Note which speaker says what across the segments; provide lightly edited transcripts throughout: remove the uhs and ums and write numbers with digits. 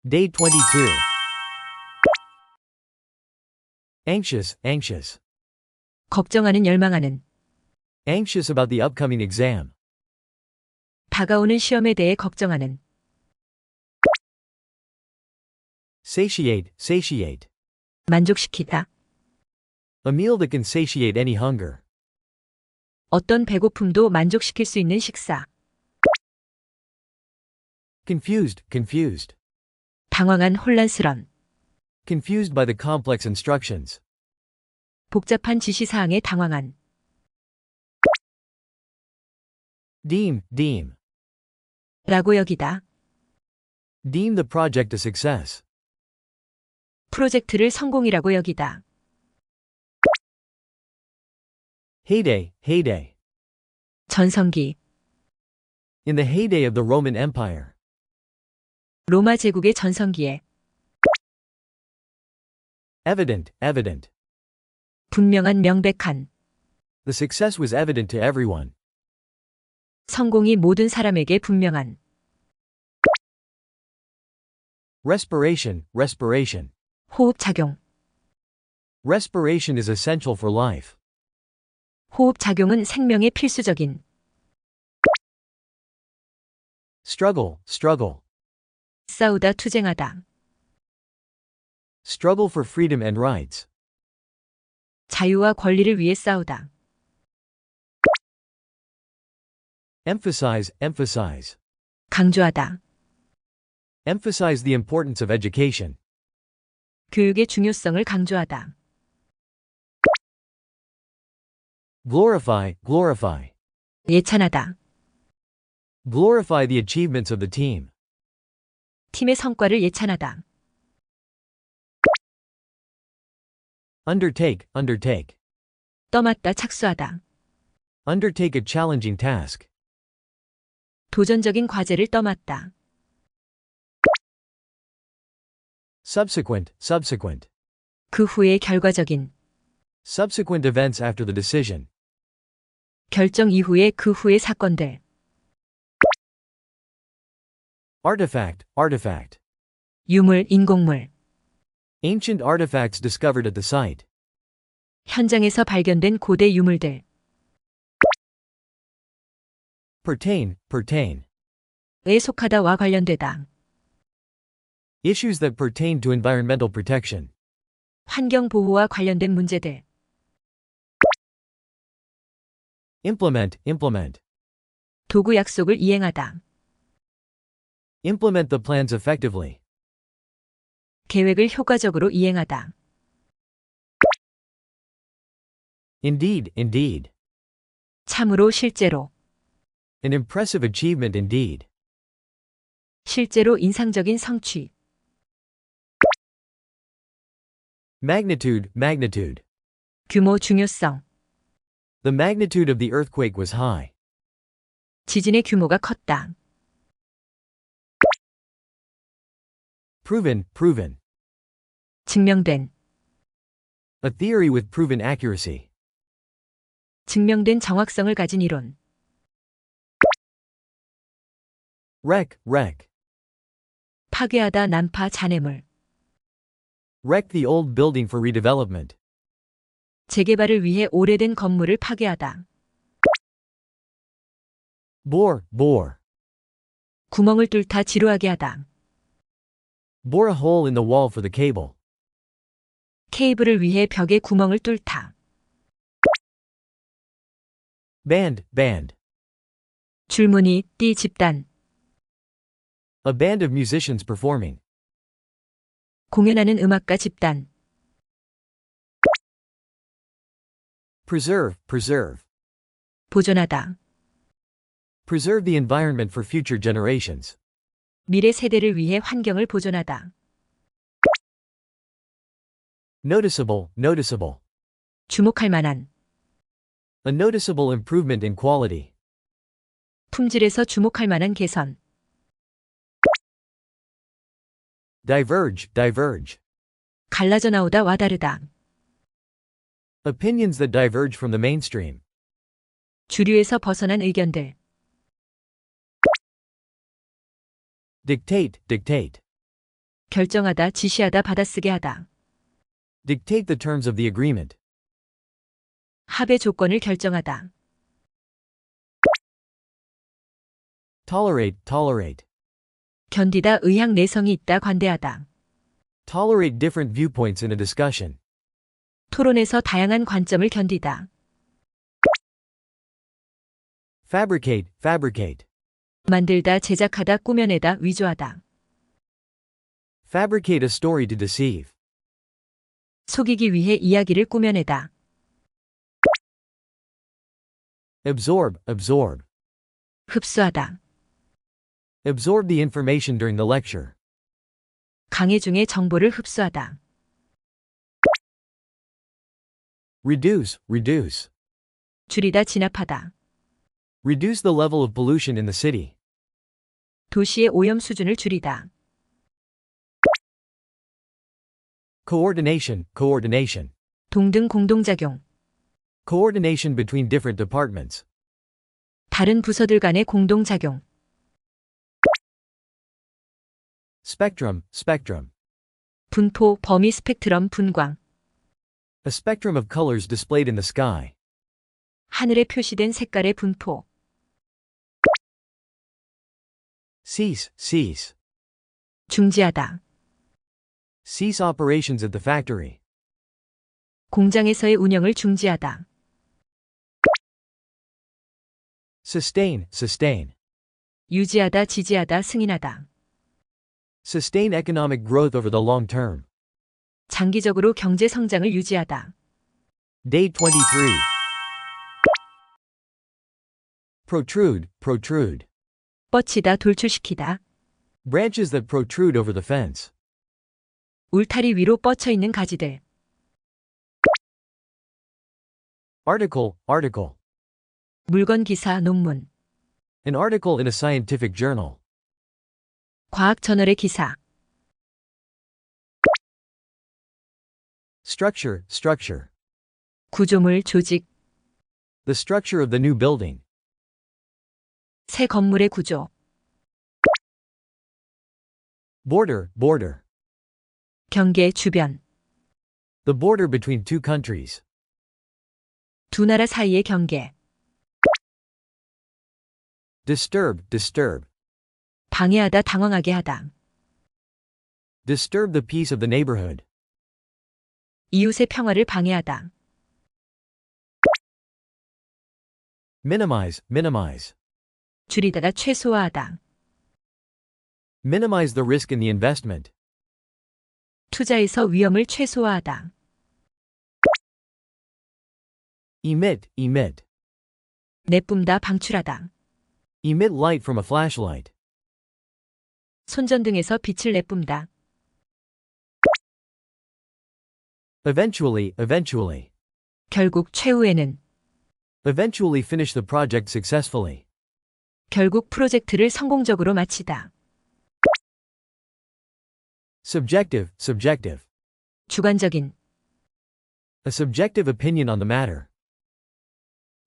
Speaker 1: Day 22. Anxious, anxious.
Speaker 2: 걱정하는 열망하는.
Speaker 1: Anxious about the upcoming exam.
Speaker 2: 다가오는 시험에 대해 걱정하는.
Speaker 1: Satiate, satiate.
Speaker 2: 만족시키다.
Speaker 1: A meal that can satiate any hunger.
Speaker 2: 어떤 배고픔도 만족시킬 수 있는 식사.
Speaker 1: Confused, confused.
Speaker 2: 당황한 혼란스런.
Speaker 1: Confused by the complex instructions.
Speaker 2: 복잡한 지시사항에 당황한.
Speaker 1: Deem, deem.
Speaker 2: 라고 여기다.
Speaker 1: Deem the project a success.
Speaker 2: 프로젝트를 성공이라고 여기다.
Speaker 1: Heyday, heyday.
Speaker 2: 전성기.
Speaker 1: In the heyday of the Roman Empire.
Speaker 2: 로마 제국의 전성기에.
Speaker 1: Evident, evident.
Speaker 2: 분명한 명백한.
Speaker 1: The success was evident to everyone.
Speaker 2: 성공이 모든 사람에게 분명한.
Speaker 1: Respiration, respiration.
Speaker 2: 호흡작용.
Speaker 1: Respiration is essential for life.
Speaker 2: 호흡작용은 생명에 필수적인.
Speaker 1: Struggle, struggle.
Speaker 2: 싸우다 투쟁하다.
Speaker 1: Struggle for freedom and rights.
Speaker 2: 자유와 권리를 위해 싸우다.
Speaker 1: Emphasize, emphasize.
Speaker 2: 강조하다.
Speaker 1: Emphasize the importance of education.
Speaker 2: 교육의 중요성을 강조하다.
Speaker 1: Glorify, glorify.
Speaker 2: 예찬하다.
Speaker 1: Glorify the achievements of the team.
Speaker 2: 팀의 성과를 예찬하다.
Speaker 1: Undertake, undertake.
Speaker 2: 떠맡다 착수하다.
Speaker 1: Undertake a challenging task.
Speaker 2: 도전적인 과제를 떠맡다.
Speaker 1: Subsequent, subsequent.
Speaker 2: 그 후에 결과적인.
Speaker 1: Subsequent events after the decision.
Speaker 2: 결정 이후에 그 후의 사건들.
Speaker 1: Artifact, artifact.
Speaker 2: 유물, 인공물.
Speaker 1: Ancient artifacts discovered at the site.
Speaker 2: 현장에서 발견된 고대 유물들.
Speaker 1: Pertain, pertain.
Speaker 2: 에 속하다와 관련되다.
Speaker 1: Issues that pertain to environmental protection.
Speaker 2: 환경 보호와 관련된 문제들.
Speaker 1: Implement, implement.
Speaker 2: 도구 약속을 이행하다.
Speaker 1: Implement the plans effectively.
Speaker 2: 계획을 효과적으로 이행하다.
Speaker 1: Indeed, indeed.
Speaker 2: 참으로 실제로.
Speaker 1: An impressive achievement indeed.
Speaker 2: 실제로 인상적인 성취.
Speaker 1: Magnitude, magnitude.
Speaker 2: 규모 중요성.
Speaker 1: The magnitude of the earthquake was high.
Speaker 2: 지진의 규모가 컸다.
Speaker 1: Proven, proven.
Speaker 2: 증명된.
Speaker 1: A theory with proven accuracy.
Speaker 2: 증명된 정확성을 가진 이론.
Speaker 1: Wreck, wreck.
Speaker 2: 파괴하다 난파 잔해물.
Speaker 1: Wreck the old building for redevelopment.
Speaker 2: 재개발을 위해 오래된 건물을 파괴하다.
Speaker 1: Bore, bore.
Speaker 2: 구멍을 뚫다 지루하게 하다.
Speaker 1: Bore a hole in the wall for the cable.
Speaker 2: 케이블을 위해 벽에 구멍을 뚫다.
Speaker 1: Band, band.
Speaker 2: 줄무늬, 띠 집단.
Speaker 1: A band of musicians performing.
Speaker 2: 공연하는 음악가 집단.
Speaker 1: Preserve, preserve.
Speaker 2: 보존하다.
Speaker 1: Preserve the environment for future generations.
Speaker 2: 미래 세대를 위해 환경을 보존하다.
Speaker 1: Noticeable, noticeable.
Speaker 2: 주목할 만한.
Speaker 1: A noticeable improvement in quality.
Speaker 2: 품질에서 주목할 만한 개선.
Speaker 1: Diverge, diverge.
Speaker 2: 갈라져 나오다 와 다르다.
Speaker 1: Opinions that diverge from the mainstream.
Speaker 2: 주류에서 벗어난 의견들.
Speaker 1: Dictate, dictate.
Speaker 2: 결정하다, 지시하다, 받아쓰게 하다.
Speaker 1: Dictate the terms of the agreement.
Speaker 2: 합의 조건을 결정하다.
Speaker 1: Tolerate, tolerate.
Speaker 2: 견디다, 의향 내성이 있다, 관대하다.
Speaker 1: Tolerate different viewpoints in a discussion.
Speaker 2: 토론에서 다양한 관점을 견디다.
Speaker 1: Fabricate, fabricate.
Speaker 2: 만들다, 제작하다, 꾸며내다, 위조하다.
Speaker 1: Fabricate a story to deceive.
Speaker 2: 속이기 위해 이야기를 꾸며내다.
Speaker 1: Absorb, absorb.
Speaker 2: 흡수하다.
Speaker 1: Absorb the information during the lecture.
Speaker 2: 강의 중에 정보를 흡수하다.
Speaker 1: Reduce, reduce.
Speaker 2: 줄이다, 진압하다.
Speaker 1: Reduce the level of pollution in the city.
Speaker 2: 도시의 오염 수준을 줄이다.
Speaker 1: Coordination, coordination.
Speaker 2: 동등, 공동작용.
Speaker 1: Coordination between different departments.
Speaker 2: 다른 부서들 간의 공동작용.
Speaker 1: Spectrum, spectrum.
Speaker 2: 분포, 범위, 스펙트럼, 분광.
Speaker 1: A spectrum of colors displayed in the sky.
Speaker 2: 하늘에 표시된 색깔의 분포.
Speaker 1: Cease, cease.
Speaker 2: 중지하다.
Speaker 1: Cease operations at the factory.
Speaker 2: 공장에서의 운영을 중지하다.
Speaker 1: Sustain, sustain.
Speaker 2: 유지하다, 지지하다, 승인하다.
Speaker 1: Sustain economic growth over the long term.
Speaker 2: 장기적으로 경제 성장을 유지하다.
Speaker 1: Day 23. Protrude, protrude.
Speaker 2: 뻗치다, 돌출시키다.
Speaker 1: Branches that protrude over the fence.
Speaker 2: 울타리 위로 뻗쳐 있는 가지들.
Speaker 1: Article, article.
Speaker 2: 물건, 기사, 논문.
Speaker 1: An article in a scientific journal.
Speaker 2: 과학 저널의 기사.
Speaker 1: Structure, structure.
Speaker 2: 구조물, 조직.
Speaker 1: The structure of the new building.
Speaker 2: 새 건물의 구조.
Speaker 1: Border, border.
Speaker 2: 경계, 주변.
Speaker 1: The border between two countries.
Speaker 2: 두 나라 사이의 경계.
Speaker 1: Disturb, disturb.
Speaker 2: 방해하다, 당황하게 하다.
Speaker 1: Disturb the peace of the neighborhood.
Speaker 2: 이웃의 평화를 방해하다.
Speaker 1: Minimize, minimize.
Speaker 2: 줄이다가 최소화하다.
Speaker 1: Minimize the risk in the investment.
Speaker 2: 투자에서 위험을 최소화하다.
Speaker 1: Emit, emit.
Speaker 2: 내뿜다, 방출하다.
Speaker 1: Emit light from a flashlight.
Speaker 2: 손전등에서 빛을 내뿜다.
Speaker 1: Eventually, eventually.
Speaker 2: 결국 최후에는.
Speaker 1: Eventually finish the project successfully.
Speaker 2: 결국 프로젝트를 성공적으로 마치다.
Speaker 1: Subjective, subjective.
Speaker 2: 주관적인.
Speaker 1: A subjective opinion on the matter.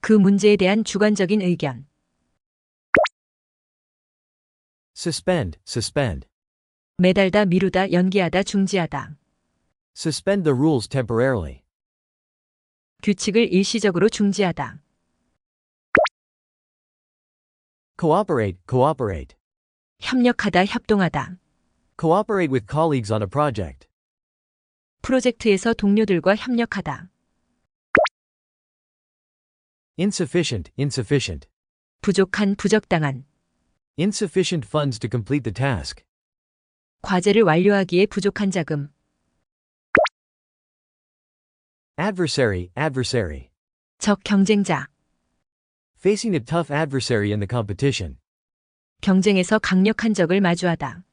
Speaker 2: 그 문제에 대한 주관적인 의견.
Speaker 1: Suspend, suspend.
Speaker 2: 매달다, 미루다, 연기하다, 중지하다.
Speaker 1: Suspend the rules temporarily.
Speaker 2: 규칙을 일시적으로 중지하다.
Speaker 1: Cooperate, cooperate.
Speaker 2: 협력하다, 협동하다.
Speaker 1: Cooperate with colleagues on a project.
Speaker 2: 프로젝트에서 동료들과 협력하다.
Speaker 1: Insufficient, insufficient.
Speaker 2: 부족한, 부적당한.
Speaker 1: Insufficient funds to complete the task.
Speaker 2: 과제를 완료하기에 부족한 자금.
Speaker 1: Adversary, adversary.
Speaker 2: 적, 경쟁자.
Speaker 1: Facing a tough adversary in the competition.
Speaker 2: 경쟁에서 강력한 적을 마주하다.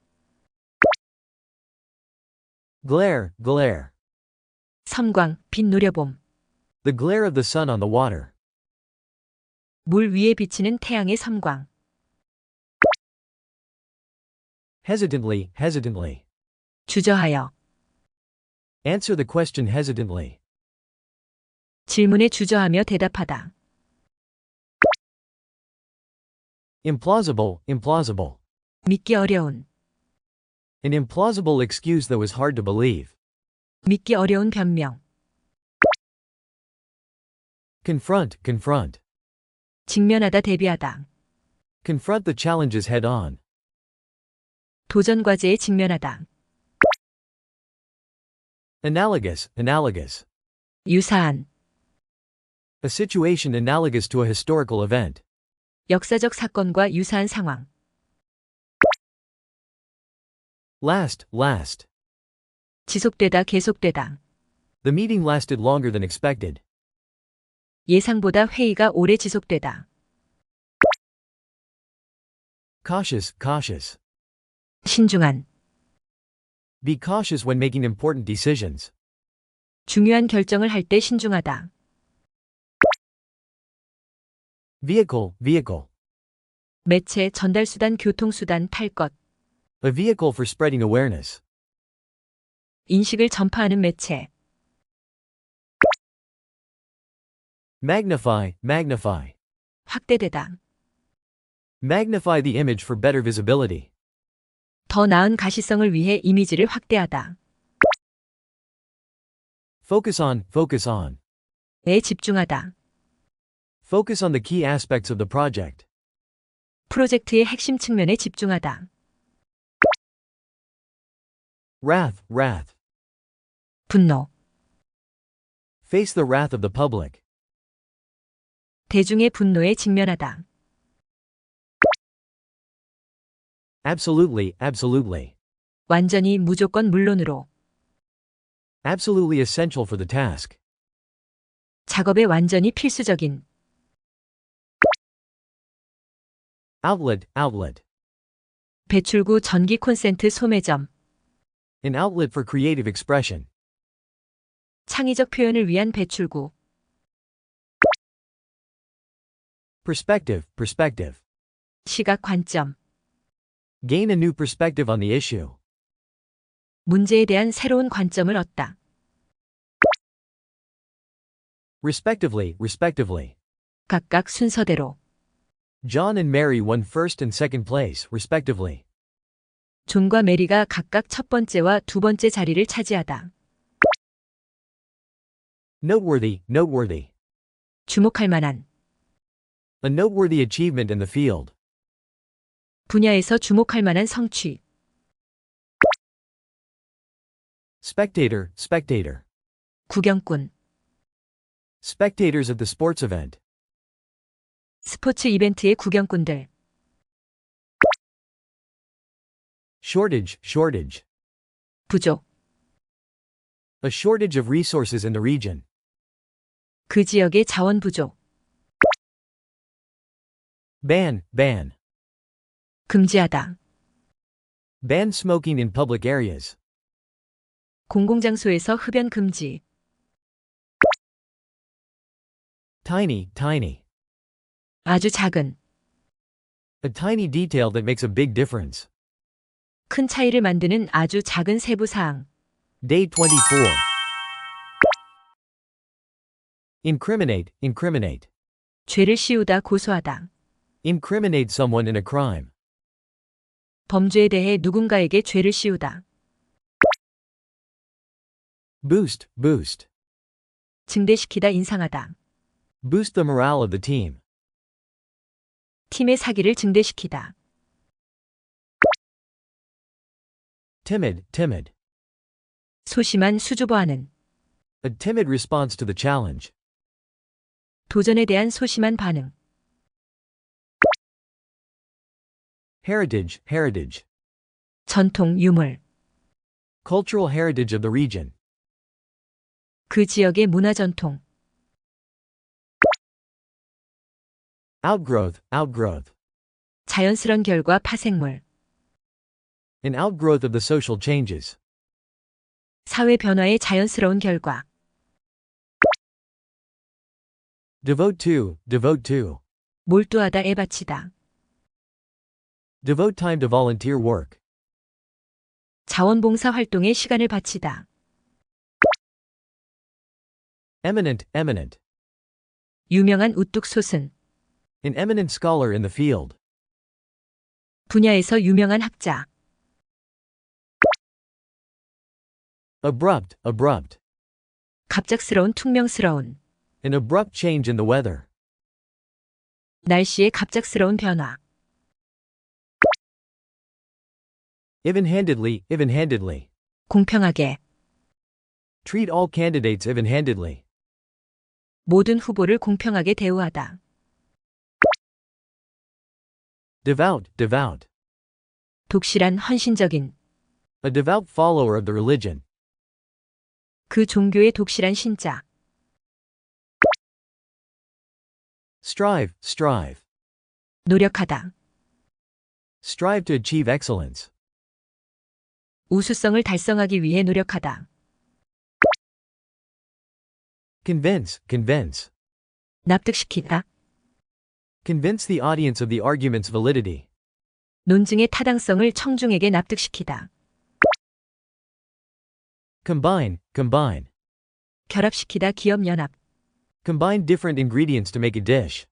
Speaker 1: Glare, glare.
Speaker 2: 섬광, 빛 노려봄.
Speaker 1: The glare of the sun on the water.
Speaker 2: 물 위에 비치는 태양의 섬광.
Speaker 1: Hesitantly, hesitantly.
Speaker 2: 주저하여.
Speaker 1: Answer the question hesitantly.
Speaker 2: 질문에 주저하며 대답하다.
Speaker 1: Implausible, implausible.
Speaker 2: 믿기 어려운.
Speaker 1: An implausible excuse that was hard to believe.
Speaker 2: 믿기 어려운 변명.
Speaker 1: Confront, confront.
Speaker 2: 직면하다 대비하다.
Speaker 1: Confront the challenges head on.
Speaker 2: 도전 과제에 직면하다.
Speaker 1: Analogous, analogous.
Speaker 2: 유사한.
Speaker 1: A situation analogous to a historical event.
Speaker 2: 역사적 사건과 유사한 상황.
Speaker 1: Last, last.
Speaker 2: 지속되다 계속되다.
Speaker 1: The meeting lasted longer than expected.
Speaker 2: 예상보다 회의가 오래 지속되다.
Speaker 1: Cautious, cautious.
Speaker 2: 신중한.
Speaker 1: Be cautious when making important decisions.
Speaker 2: 중요한 결정을 할 때 신중하다.
Speaker 1: Vehicle, vehicle.
Speaker 2: 매체, 전달수단, 교통수단, 탈 것.
Speaker 1: A vehicle for spreading awareness.
Speaker 2: 인식을 전파하는 매체.
Speaker 1: Magnify, magnify.
Speaker 2: 확대되다.
Speaker 1: Magnify the image for better visibility.
Speaker 2: 더 나은 가시성을 위해 이미지를 확대하다.
Speaker 1: Focus on, focus on.
Speaker 2: 에 집중하다.
Speaker 1: Focus on the key aspects of the project.
Speaker 2: 프로젝트의 핵심 측면에 집중하다.
Speaker 1: Wrath, wrath.
Speaker 2: 분노.
Speaker 1: Face the wrath of the public.
Speaker 2: 대중의 분노에 직면하다.
Speaker 1: Absolutely, absolutely.
Speaker 2: 완전히 무조건 물론으로.
Speaker 1: Absolutely essential for the task.
Speaker 2: 작업에 완전히 필수적인.
Speaker 1: Outlet, outlet.
Speaker 2: 배출구 전기 콘센트 소매점.
Speaker 1: An outlet for creative expression.
Speaker 2: 창의적 표현을 위한 배출구.
Speaker 1: Perspective, perspective.
Speaker 2: 시각 관점.
Speaker 1: Gain a new perspective on the issue.
Speaker 2: 문제에 대한 새로운 관점을 얻다.
Speaker 1: Respectively, respectively.
Speaker 2: 각각 순서대로.
Speaker 1: John and Mary won first and second place, respectively.
Speaker 2: 존과 메리가 각각 첫 번째와 두 번째 자리를 차지하다.
Speaker 1: Noteworthy, noteworthy.
Speaker 2: 주목할 만한.
Speaker 1: A noteworthy achievement in the field.
Speaker 2: 분야에서 주목할 만한 성취.
Speaker 1: Spectator, spectator.
Speaker 2: 구경꾼.
Speaker 1: Spectators at the sports event.
Speaker 2: 스포츠 이벤트의 구경꾼들.
Speaker 1: Shortage, shortage.
Speaker 2: 부족.
Speaker 1: A shortage of resources in the region.
Speaker 2: 그 지역의 자원 부족.
Speaker 1: Ban, ban.
Speaker 2: 금지하다.
Speaker 1: Ban smoking in public areas.
Speaker 2: 공공장소에서 흡연 금지.
Speaker 1: Tiny, tiny.
Speaker 2: 아주 작은.
Speaker 1: A tiny detail that makes a big difference.
Speaker 2: 큰 차이를 만드는 아주 작은 세부 사항.
Speaker 1: Day 24. Incriminate, incriminate.
Speaker 2: 죄를 씌우다 고소하다.
Speaker 1: Incriminate someone in a crime.
Speaker 2: 범죄에 대해 누군가에게 죄를 씌우다.
Speaker 1: Boost, boost.
Speaker 2: 증대시키다 인상하다.
Speaker 1: Boost the morale of the team.
Speaker 2: 팀의 사기를 증대시키다.
Speaker 1: Timid, timid.
Speaker 2: 소심한 수줍어하는.
Speaker 1: A timid response to the challenge.
Speaker 2: 도전에 대한 소심한 반응.
Speaker 1: Heritage, heritage.
Speaker 2: 전통 유물.
Speaker 1: Cultural heritage of the region.
Speaker 2: 그 지역의 문화 전통.
Speaker 1: Outgrowth, outgrowth.
Speaker 2: 자연스런 결과 파생물.
Speaker 1: An outgrowth of the social changes.
Speaker 2: 사회 변화의 자연스러운 결과.
Speaker 1: Devote to, devote to.
Speaker 2: 몰두하다에 바치다.
Speaker 1: Devote time to volunteer work.
Speaker 2: 자원봉사 활동에 시간을 바치다.
Speaker 1: Eminent, eminent.
Speaker 2: 유명한 우뚝 솟은.
Speaker 1: An eminent scholar in the field.
Speaker 2: 분야에서 유명한 학자.
Speaker 1: Abrupt, abrupt.
Speaker 2: 갑작스러운 퉁명스러운.
Speaker 1: An abrupt change in the weather.
Speaker 2: 날씨의 갑작스러운 변화.
Speaker 1: Even-handedly, even-handedly.
Speaker 2: 공평하게.
Speaker 1: Treat all candidates even-handedly.
Speaker 2: 모든 후보를 공평하게 대우하다.
Speaker 1: Devout, devout.
Speaker 2: 독실한 헌신적인.
Speaker 1: A devout follower of the religion.
Speaker 2: 그 종교의 독실한 신자.
Speaker 1: Strive, strive.
Speaker 2: 노력하다.
Speaker 1: Strive to achieve excellence.
Speaker 2: 우수성을 달성하기 위해 노력하다.
Speaker 1: Convince, convince.
Speaker 2: 납득시키다.
Speaker 1: Convince the audience of the argument's validity.
Speaker 2: 논증의 타당성을 청중에게 납득시키다.
Speaker 1: Combine, combine.
Speaker 2: 결합시키다. 기업연합.
Speaker 1: Combine different ingredients to make a dish.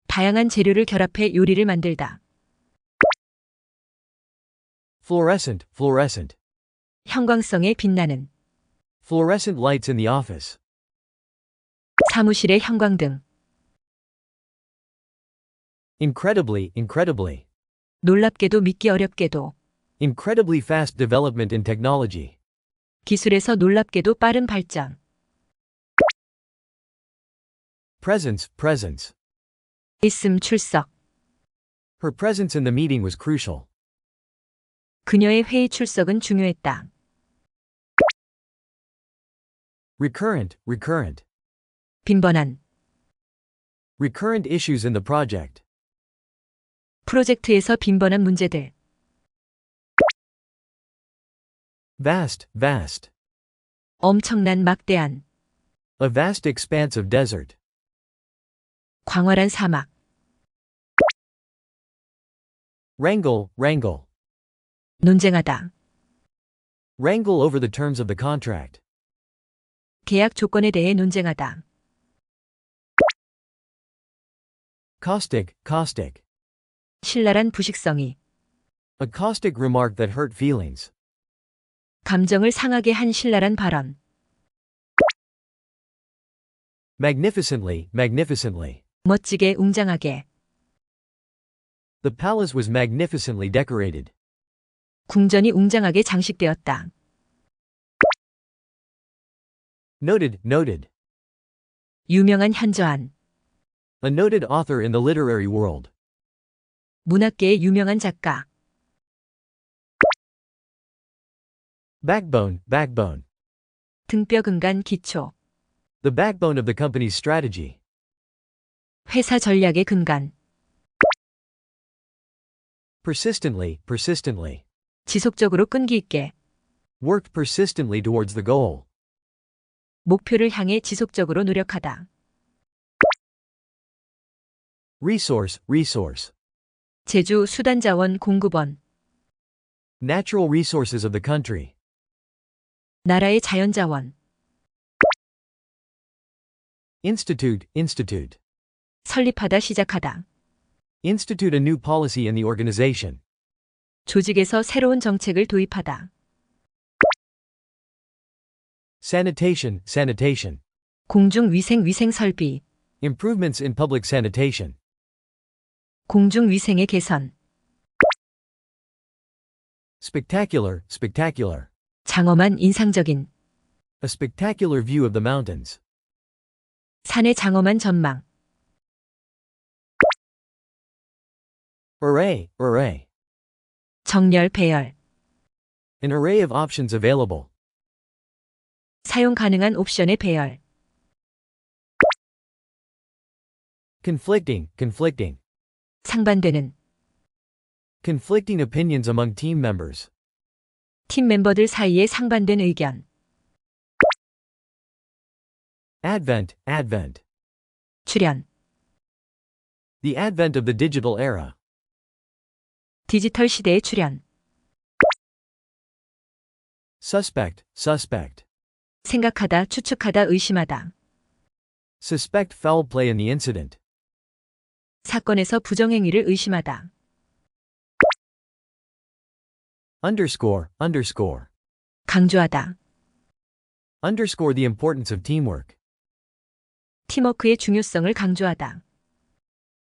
Speaker 2: 다양한 재료를 결합해 요리를 만들다.
Speaker 1: Fluorescent, fluorescent.
Speaker 2: 형광성에 빛나는.
Speaker 1: Fluorescent lights in the office.
Speaker 2: 사무실의 형광등.
Speaker 1: Incredibly, incredibly.
Speaker 2: 놀랍게도 믿기 어렵게도.
Speaker 1: Incredibly fast development in technology.
Speaker 2: 기술에서 놀랍게도 빠른 발전.
Speaker 1: Presence, presence.
Speaker 2: 있음 출석.
Speaker 1: Her presence in the meeting was crucial.
Speaker 2: 그녀의 회의 출석은 중요했다.
Speaker 1: Recurrent, recurrent.
Speaker 2: 빈번한.
Speaker 1: Recurrent issues in the project.
Speaker 2: 프로젝트에서 빈번한 문제들.
Speaker 1: Vast, vast.
Speaker 2: 엄청난 막대한.
Speaker 1: A vast expanse of desert.
Speaker 2: 광활한 사막.
Speaker 1: Wrangle, wrangle.
Speaker 2: 논쟁하다.
Speaker 1: Wrangle over the terms of the contract.
Speaker 2: 계약 조건에 대해 논쟁하다.
Speaker 1: Caustic, caustic.
Speaker 2: 신랄한 부식성이.
Speaker 1: A caustic remark that hurt feelings.
Speaker 2: 감정을 상하게 한 신랄한 발언.
Speaker 1: Magnificently, magnificently.
Speaker 2: 멋지게 웅장하게.
Speaker 1: The palace was magnificently decorated.
Speaker 2: 궁전이 웅장하게 장식되었다.
Speaker 1: Noted, noted.
Speaker 2: 유명한 현저한.
Speaker 1: A noted author in the literary world.
Speaker 2: 문학계의 유명한 작가.
Speaker 1: Backbone, backbone.
Speaker 2: 등뼈 근간 기초.
Speaker 1: The backbone of the company's strategy.
Speaker 2: 회사 전략의 근간.
Speaker 1: Persistently, persistently.
Speaker 2: 지속적으로 끈기 있게.
Speaker 1: Worked persistently towards the goal.
Speaker 2: 목표를 향해 지속적으로 노력하다.
Speaker 1: Resource, resource.
Speaker 2: 제주 수단자원 공급원.
Speaker 1: Natural resources of the country.
Speaker 2: 나라의 자연자원.
Speaker 1: Institute, institute.
Speaker 2: 설립하다 시작하다.
Speaker 1: Institute a new policy in the organization.
Speaker 2: 조직에서 새로운 정책을 도입하다.
Speaker 1: Sanitation, sanitation.
Speaker 2: 공중위생 위생 설비.
Speaker 1: Improvements in public sanitation.
Speaker 2: 공중위생의 개선.
Speaker 1: Spectacular, spectacular.
Speaker 2: 장엄한 인상적인.
Speaker 1: A spectacular view of the mountains.
Speaker 2: 산의 장엄한 전망.
Speaker 1: Array, array.
Speaker 2: 정렬 배열.
Speaker 1: An array of options available.
Speaker 2: 사용 가능한 옵션의 배열.
Speaker 1: Conflicting, conflicting.
Speaker 2: 상반되는.
Speaker 1: Conflicting opinions among team members.
Speaker 2: 팀 멤버들 사이에 상반된 의견.
Speaker 1: Advent, advent.
Speaker 2: 출현.
Speaker 1: The advent of the digital era.
Speaker 2: 디지털 시대의 출현.
Speaker 1: Suspect, suspect.
Speaker 2: 생각하다, 추측하다, 의심하다.
Speaker 1: Suspect foul play in the incident.
Speaker 2: 사건에서 부정행위를 의심하다.
Speaker 1: Underscore, underscore.
Speaker 2: 강조하다.
Speaker 1: Underscore the importance of teamwork.
Speaker 2: 팀워크의 중요성을 강조하다.